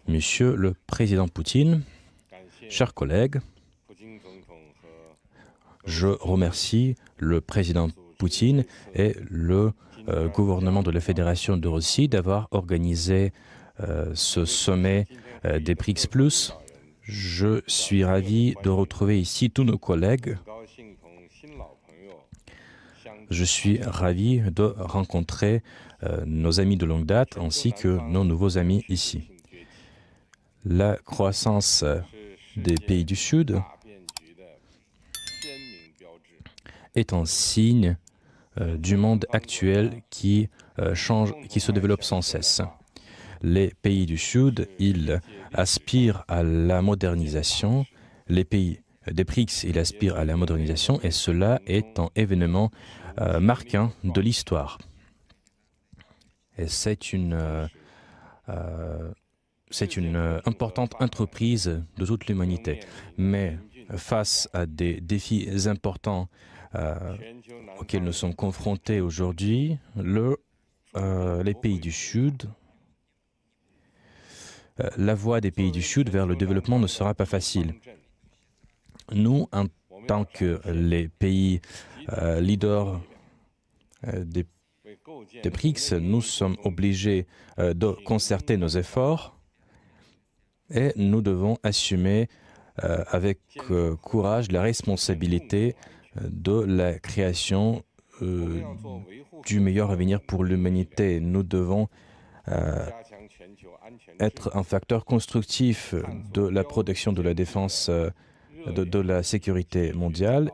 Monsieur le Président Poutine, chers collègues, je remercie le Président Poutine et le gouvernement de la Fédération de Russie d'avoir organisé ce sommet des BRICS+. Je suis ravi de retrouver ici tous nos collègues. Je suis ravi de rencontrer nos amis de longue date ainsi que nos nouveaux amis ici. La croissance des pays du Sud est un signe du monde actuel qui change, qui se développe sans cesse. Les pays du Sud, ils aspirent à la modernisation. Les pays des BRICS, ils aspirent à la modernisation et cela est un événement marquant de l'histoire. Et c'est une importante entreprise de toute l'humanité. Mais face à des défis importants auxquels nous sommes confrontés aujourd'hui, les pays du Sud, la voie des pays du Sud vers le développement ne sera pas facile. Nous, en tant que les pays leaders des BRICS, nous sommes obligés de concerter nos efforts et nous devons assumer avec courage la responsabilité de la création du meilleur avenir pour l'humanité. Nous devons être un facteur constructif de la protection de la défense de la sécurité mondiale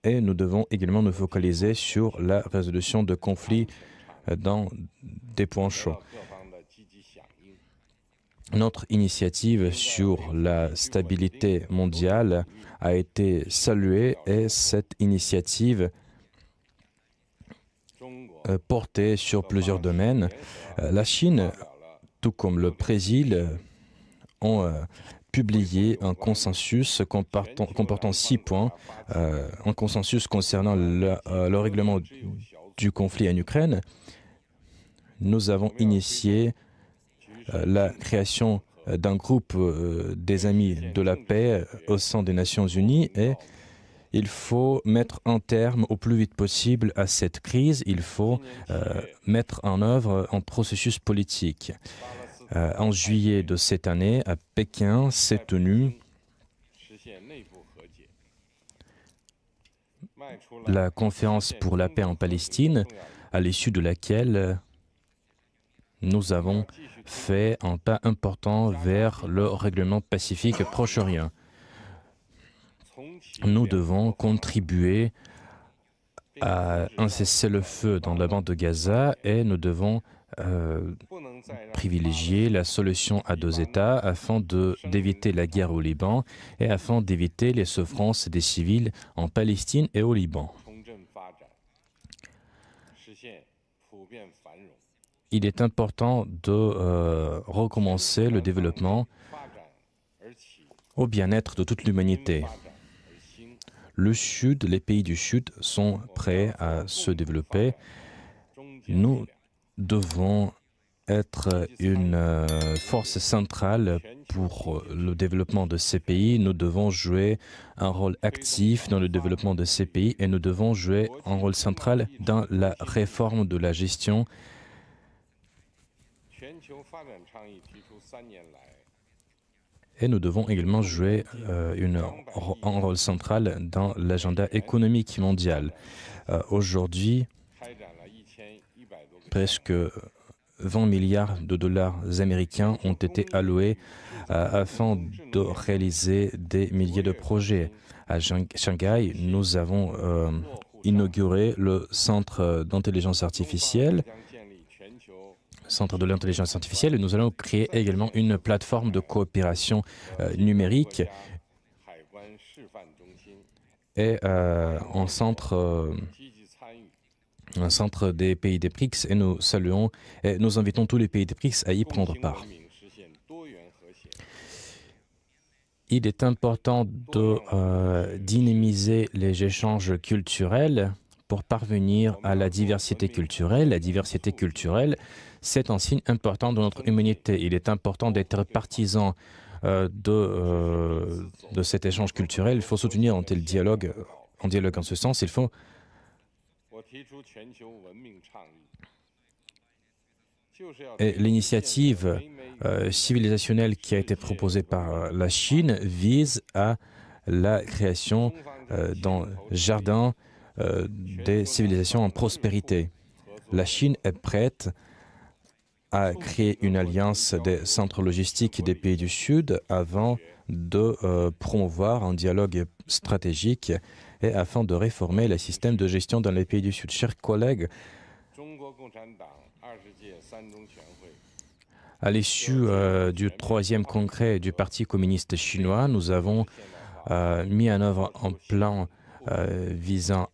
et nous devons également nous focaliser sur la résolution de conflits dans des points chauds. Notre initiative sur la stabilité mondiale a été saluée et cette initiative portait sur plusieurs domaines. La Chine, tout comme le Brésil, ont publié un consensus comportant 6 points, un consensus concernant le règlement du conflit en Ukraine. Nous avons initié la création d'un groupe des amis de la paix au sein des Nations Unies et il faut mettre un terme au plus vite possible à cette crise. Il faut mettre en œuvre un processus politique. En juillet de cette année, à Pékin, s'est tenue la conférence pour la paix en Palestine, à l'issue de laquelle nous avons fait un pas important vers le règlement pacifique Proche-Orient. Nous devons contribuer à un cessez-le-feu dans la bande de Gaza et nous devons privilégier la solution à 2 États afin d'éviter la guerre au Liban et afin d'éviter les souffrances des civils en Palestine et au Liban. Il est important de recommencer le développement au bien-être de toute l'humanité. Le Sud, les pays du Sud sont prêts à se développer. Nous devons être une force centrale pour le développement de ces pays. Nous devons jouer un rôle actif dans le développement de ces pays et nous devons jouer un rôle central dans la réforme de la gestion. Et nous devons également jouer un rôle central dans l'agenda économique mondial. Aujourd'hui, presque 20 milliards de dollars américains ont été alloués afin de réaliser des milliers de projets. À Shanghai, nous avons inauguré le centre d'intelligence artificielle, et nous allons créer également une plateforme de coopération numérique et un centre des pays des BRICS et nous saluons et nous invitons tous les pays des BRICS à y prendre part. Il est important de dynamiser les échanges culturels pour parvenir à la diversité culturelle. La diversité culturelle, c'est un signe important de notre humanité. Il est important d'être partisan de cet échange culturel. Il faut soutenir un tel dialogue, en ce sens. Il faut Et l'initiative civilisationnelle qui a été proposée par la Chine vise à la création d'un jardin des civilisations en prospérité. La Chine est prête à créer une alliance des centres logistiques des pays du Sud avant de promouvoir un dialogue stratégique et afin de réformer le système de gestion dans les pays du Sud. Chers collègues, à l'issue du 3e congrès du Parti communiste chinois, nous avons mis en œuvre un plan visant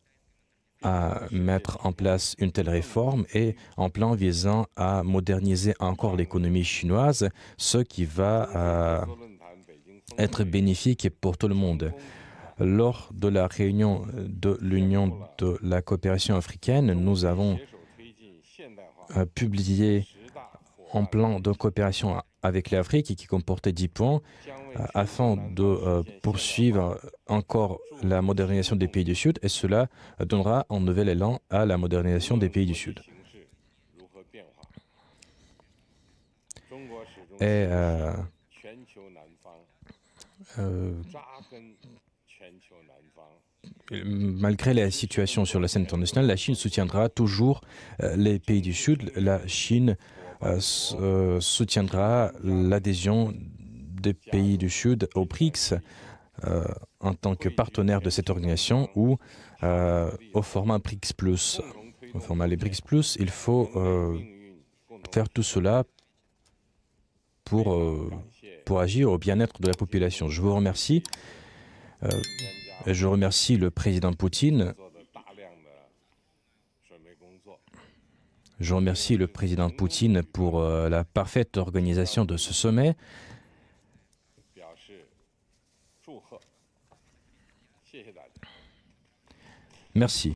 à mettre en place une telle réforme et un plan visant à moderniser encore l'économie chinoise, ce qui va être bénéfique pour tout le monde. Lors de la réunion de l'Union de la coopération africaine, nous avons publié un plan de coopération avec l'Afrique qui comportait 10 points afin de poursuivre encore la modernisation des pays du Sud, et cela donnera un nouvel élan à la modernisation des pays du Sud. Et malgré la situation sur la scène internationale, la Chine soutiendra toujours les pays du Sud. La Chine soutiendra l'adhésion des pays du Sud au BRICS en tant que partenaire de cette organisation ou au format BRICS+. Au format les BRICS+, il faut faire tout cela pour agir au bien-être de la population. Je vous remercie. Je remercie le président Poutine. Je remercie le président Poutine pour la parfaite organisation de ce sommet. Merci.